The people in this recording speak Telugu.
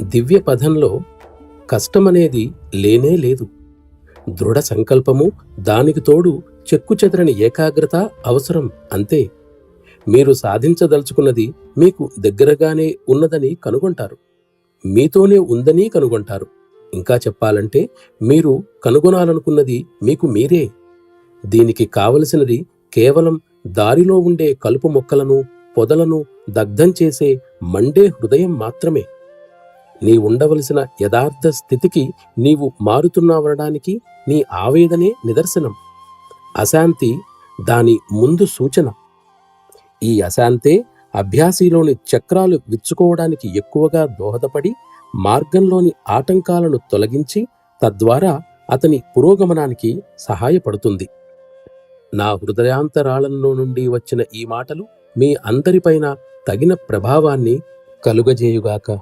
దివ్య పదంలో కష్టమనేది లేనే లేదు. దృఢ సంకల్పము, దానికి తోడు చెక్కుచెదరని ఏకాగ్రత అవసరం అంతే. మీరు సాధించదలుచుకున్నది మీకు దగ్గరగానే ఉన్నదని కనుగొంటారు. మీతోనే ఉందని కనుగొంటారు. ఇంకా చెప్పాలంటే మీరు కనుగొనాలనుకున్నది మీకు మీరే. దీనికి కావలసినది కేవలం దారిలో ఉండే కలుపు మొక్కలను, పొదలను దగ్ధం చేసే మండే హృదయం మాత్రమే. నీ ఉండవలసిన యథార్థ స్థితికి నీవు మారుతున్నావనడానికి నీ ఆవేదనే నిదర్శనం. అశాంతి దాని ముందు సూచన. ఈ అశాంతే అభ్యాసిలోని చక్రాలు విచ్చుకోవడానికి ఎక్కువగా దోహదపడి మార్గంలోని ఆటంకాలను తొలగించి తద్వారా అతని పురోగమనానికి సహాయపడుతుంది. నా హృదయాంతరాళంలో నుండి వచ్చిన ఈ మాటలు మీ అందరిపైన తగిన ప్రభావాన్ని కలుగజేయుగాక.